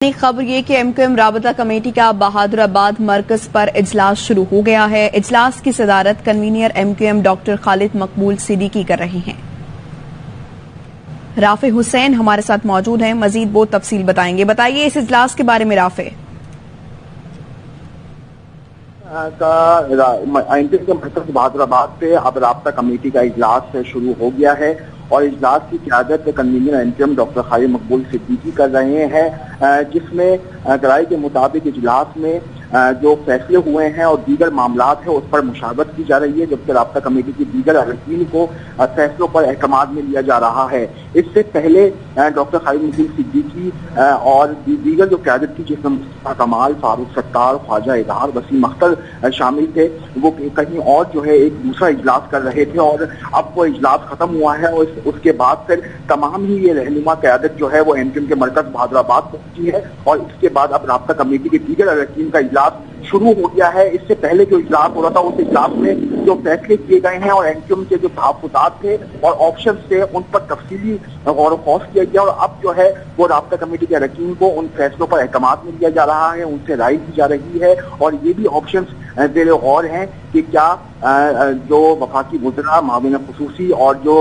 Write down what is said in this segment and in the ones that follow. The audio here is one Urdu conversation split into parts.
ایک خبر یہ کہ ایم کیو ایم رابطہ کمیٹی کا بہادر آباد مرکز پر اجلاس شروع ہو گیا ہے۔ اجلاس کی صدارت convener M Q M doctor Khalid Maqbool Siddiqui کر رہے ہیں۔ رافع حسین ہمارے ساتھ موجود ہیں، مزید وہ تفصیل بتائیں گے۔ بتائیے اس اجلاس کے بارے میں رافع۔ ایم کیو ایم کے مرکز بہادر آباد پہ اب رابطہ کمیٹی کا اجلاس شروع ہو گیا ہے اور اجلاس کی قیادت convener M Q M doctor Khalid Maqbool Siddiqui کر رہے ہیں، جس میں رائے کے مطابق اجلاس میں جو فیصلے ہوئے ہیں اور دیگر معاملات ہیں اس پر مشاورت کی جا رہی ہے، جبکہ رابطہ کمیٹی کی دیگر اراکین کو فیصلوں پر اعتماد میں لیا جا رہا ہے۔ اس سے پہلے ڈاکٹر خالد مقبول صدیقی اور دیگر جو قیادت کی، جس میں مصطفیٰ کمال، فاروق ستار، خواجہ اظہار، وسیم اختر شامل تھے، وہ کہیں اور جو ہے ایک دوسرا اجلاس کر رہے تھے اور اب وہ اجلاس ختم ہوا ہے اور اس کے بعد پھر تمام ہی یہ رہنما قیادت جو ہے وہ ایم کیو ایم کے مرکز بہادر آباد پہنچی ہے اور اس کے بعد اب رابطہ کمیٹی کے دیگر اراکین کا اجلاس شروع ہو گیا ہے۔ اس سے پہلے جو اجلاس ہو رہا تھا اس اجلاس میں جو فیصلے کیے گئے ہیں اور ایم کیو ایم کے جو تحفظات تھے اور آپشنز تھے ان پر تفصیلی غور و خوض کیا گیا اور اب جو ہے وہ رابطہ کمیٹی کے اراکین کو ان فیصلوں پر اعتماد میں لیا جا رہا ہے، ان سے رائے دی جا رہی ہے اور یہ بھی آپشنز زیر غور ہیں کہ کیا جو وفاقی وزراء، معاون خصوصی اور جو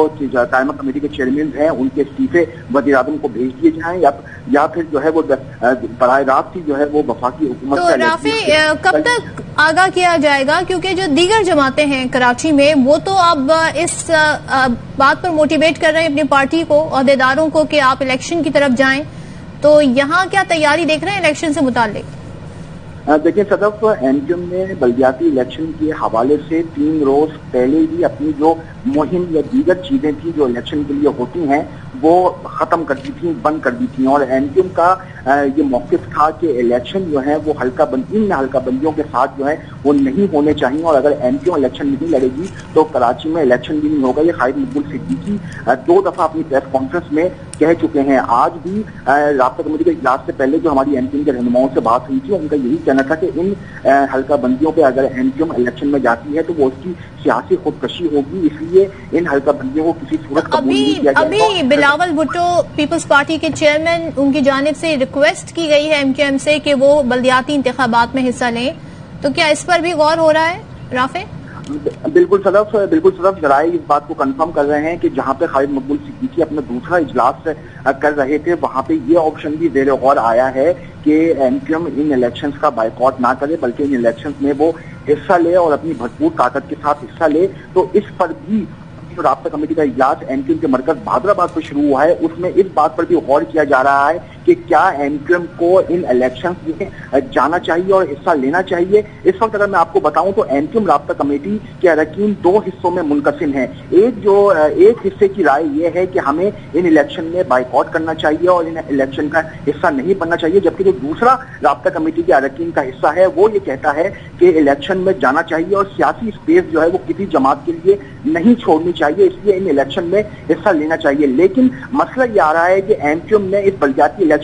قائمہ کمیٹی کے چیئرمین ہیں ان کے استعفے وزیر اعظم کو بھیج دیے جائیں یا پھر جو ہے وہ براہ راست ہی جو ہے وہ وفاقی حکومت تو رافع کب تک آگاہ کیا جائے گا؟ کیونکہ جو دیگر جماعتیں ہیں کراچی میں وہ تو اب اس بات پر موٹیویٹ کر رہے ہیں اپنی پارٹی کو، عہدیداروں کو، کہ آپ الیکشن کی طرف جائیں، تو یہاں کیا تیاری دیکھ رہے ہیں الیکشن سے متعلق؟ دیکھیں صدف، ایم کیو ایم نے بلدیاتی الیکشن کے حوالے سے 3 روز پہلے ہی اپنی جو مہم یا دیگر چیزیں تھیں جو الیکشن کے لیے ہوتی ہیں وہ ختم کر دی تھیں، بند کر دی تھیں اور ایم کیو ایم کا یہ موقف تھا کہ الیکشن جو ہے وہ حلقہ بندیوں کے ساتھ جو ہے وہ نہیں ہونے چاہیے اور اگر ایم کیو ایم الیکشن نہیں لڑے گی تو کراچی میں الیکشن بھی نہیں ہوگا۔ یہ خالد مقبول صدیقی 2 دفعہ اپنی پریس کانفرنس میں کہہ چکے ہیں۔ آج بھی رابطہ کمیٹی کے اجلاس سے پہلے جو ہماری ایم کیو ایم کے رہنماؤں سے بات ہوئی تھی ان کا یہی کہنا تھا کہ ان حلقہ بندیوں پہ اگر ایم کیو ایم الیکشن میں جاتی ہے تو وہ اس کی سیاسی خودکشی ہوگی، اس لیے ان حلقہ بندیوں کو کسی صورت قبول نہیں کیا جائے گا۔ ابھی بلاول بھٹو پیپلز پارٹی کے چیئرمین، ان کی جانب سے ریکویسٹ کی گئی ہے ایم کیو ایم سے کہ وہ بلدیاتی انتخابات میں حصہ لیں، تو کیا اس پر بھی غور ہو رہا ہے رافع؟ بالکل صدف، ذرائع اس بات کو کنفرم کر رہے ہیں کہ جہاں پہ خالد مقبول صدیقی اپنا دوسرا اجلاس کر رہے تھے وہاں پہ یہ آپشن بھی زیر غور آیا ہے کہ ایم کیو ایم ان الیکشنز کا بائیکاٹ نہ کرے بلکہ ان الیکشنز میں وہ حصہ لے اور اپنی بھرپور طاقت کے ساتھ حصہ لے۔ تو اس پر بھی جو رابطہ کمیٹی کا اجلاس ایم کیو ایم کے مرکز بہادر آباد پر شروع ہوا ہے اس میں اس بات پر بھی غور کیا جا رہا ہے کہ کیا ایم کیو ایم کو ان الیکشنز میں جانا چاہیے اور حصہ لینا چاہیے۔ اس وقت اگر میں آپ کو بتاؤں تو ایم کیو ایم رابطہ کمیٹی کے اراکین 2 حصوں میں منقسم ہیں۔ ایک حصے کی رائے یہ ہے کہ ہمیں ان الیکشن میں بائیکاٹ کرنا چاہیے اور ان الیکشن کا حصہ نہیں بننا چاہیے، جبکہ جو دوسرا رابطہ کمیٹی کے اراکین کا حصہ ہے وہ یہ کہتا ہے کہ الیکشن میں جانا چاہیے اور سیاسی اسپیس جو ہے وہ کسی جماعت کے لیے نہیں چھوڑنی چاہیے، اس لیے ان الیکشن میں حصہ لینا چاہیے۔ لیکن مسئلہ یہ آ رہا ہے کہ ایم کیو ایم نے اس بلدیاتی الیکشن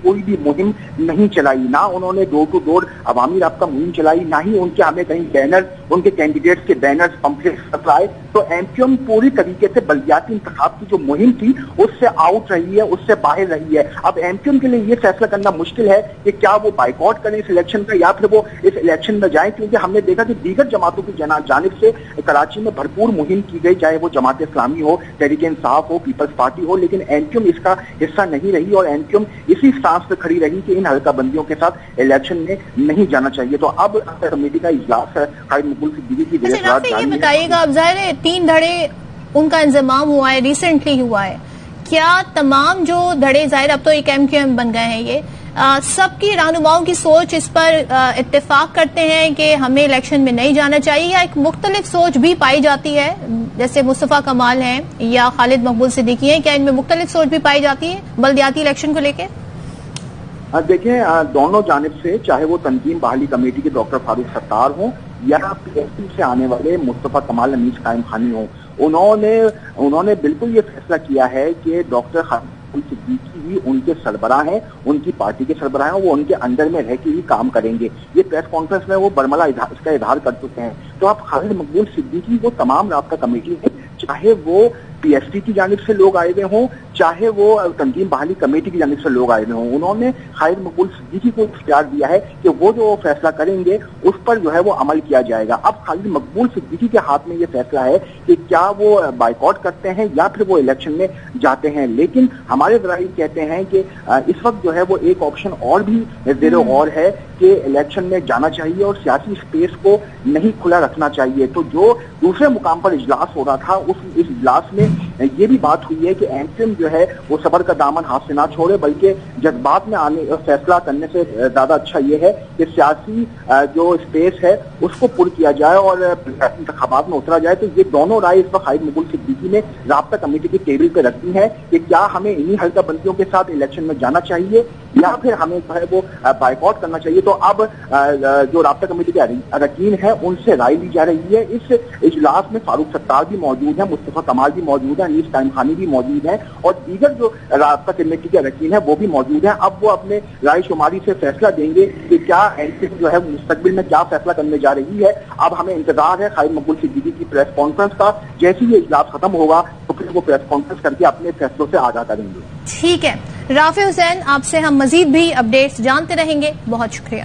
کوئی بھی مہم نہیں چلائی، نہ انہوں نے ڈور ٹو ڈور عوامی رابطہ مہم چلائی، نہ ہی ان کے ہمیں کہیں بینر، ان کے کینڈیڈیٹس کے بینرز، پمفلیٹس لائے۔ تو ایم کیو ایم پوری طریقے سے بلدیاتی انتخاب کی جو مہم تھی اس سے آؤٹ رہی ہے، اس سے باہر رہی ہے۔ اب ایم کیو ایم کے لیے یہ فیصلہ کرنا مشکل ہے کہ کیا وہ بائیکاٹ کریں اس الیکشن کا یا پھر وہ اس الیکشن میں جائیں، کیونکہ ہم نے دیکھا کہ دیگر جماعتوں کی جانب سے کراچی میں بھرپور مہم کی گئی، چاہے وہ جماعت اسلامی ہو، تحریک انصاف ہو، پیپلز پارٹی ہو، لیکن ایم کیو ایم اس کا حصہ نہیں رہی اور ایم کیو ایم اسی سانس پہ کھڑی رہی کہ ان حلقہ بندیوں کے ساتھ الیکشن میں نہیں جانا چاہیے۔ تو اب کمیٹی کا اجلاس خالد مقبول صدیقی کی یہ بتائیے گا، اب ظاہر ہے 3 دھڑے ان کا انضمام ہوا ہے، ریسنٹلی ہوا ہے، کیا تمام جو دھڑے، ظاہر اب تو ایک ایم کیو ایم بن گئے ہیں، یہ سب کی رہنماؤں کی سوچ اس پر اتفاق کرتے ہیں کہ ہمیں الیکشن میں نہیں جانا چاہیے، یا ایک مختلف سوچ بھی پائی جاتی ہے؟ جیسے مصطفیٰ کمال ہیں یا خالد مقبول صدیقی ہیں، کیا ان میں مختلف سوچ بھی پائی جاتی ہے بلدیاتی الیکشن کو لے کے؟ دیکھیں، دونوں جانب سے، چاہے وہ تنظیم بحالی کمیٹی کے ڈاکٹر فاروق ستار ہوں یا پی ایس پی سے آنے والے مصطفیٰ کمال امیز قائم خانی ہوں، انہوں نے بالکل یہ فیصلہ کیا ہے کہ ڈاکٹر خالد مقبول صدیقی ہی ان کے سربراہ ہیں، ان کی پارٹی کے سربراہ ہیں، وہ ان کے اندر میں رہ کے ہی کام کریں گے۔ یہ پریس کانفرنس میں وہ برملا اس کا اظہار کر چکے ہیں۔ تو اب خالد مقبول صدیقی وہ تمام رابطہ کمیٹی ہے، چاہے وہ پی ایس ٹی کی جانب سے لوگ آئے ہوئے ہوں، چاہے وہ تنظیم بحالی کمیٹی کی جانب سے لوگ آئے ہوئے ہوں، انہوں نے خالد مقبول صدیقی کو اختیار دیا ہے کہ وہ جو فیصلہ کریں گے اس پر جو ہے وہ عمل کیا جائے گا۔ اب خالد مقبول صدیقی کے ہاتھ میں یہ فیصلہ ہے کہ کیا وہ بائیکاٹ کرتے ہیں یا پھر وہ الیکشن میں جاتے ہیں، لیکن ہمارے ذرائع کہتے ہیں کہ اس وقت جو ہے وہ ایک آپشن اور بھی زیر غور ہے کہ الیکشن میں جانا چاہیے اور سیاسی اسپیس کو نہیں کھلا رکھنا چاہیے۔ تو جو دوسرے مقام پر اجلاس ہو رہا تھا اس اجلاس میں یہ بھی بات ہوئی ہے کہ ایم کیو ایم جو ہے وہ صبر کا دامن ہاتھ سے نہ چھوڑے، بلکہ جذبات میں فیصلہ کرنے سے زیادہ اچھا یہ ہے کہ سیاسی جو اسپیس ہے اس کو پر کیا جائے اور انتخابات میں اترا جائے۔ تو یہ دونوں رائے اس وقت خالد مقبول صدیقی نے رابطہ کمیٹی کی ٹیبل پہ رکھی ہے کہ کیا ہمیں انہی حلقہ بندیوں کے ساتھ الیکشن میں جانا چاہیے یا پھر ہمیں جو ہے وہ بائیکاٹ کرنا چاہیے۔ تو اب جو رابطہ کمیٹی کے اراکین ہیں ان سے رائے لی جا رہی ہے۔ اس اجلاس میں فاروق ستار بھی موجود ہیں، مصطفیٰ کمال بھی موجود ہیں، انیس قائم خانی بھی موجود ہیں اور دیگر جو رابطہ کمیٹی کے اراکین ہیں وہ بھی موجود ہیں۔ اب وہ اپنے رائے شماری سے فیصلہ دیں گے کہ کیا این پی جو ہے مستقبل میں کیا فیصلہ کرنے جا رہی ہے۔ اب ہمیں انتظار ہے خالد مقبول صدیقی کی پریس کانفرنس کا، جیسے یہ اجلاس ختم ہوگا تو پھر وہ پریس کانفرنس کر کے اپنے فیصلوں سے آگاہ کریں گے۔ ٹھیک ہے رافع حسین، آپ سے ہم مزید بھی اپڈیٹس جانتے رہیں گے، بہت شکریہ۔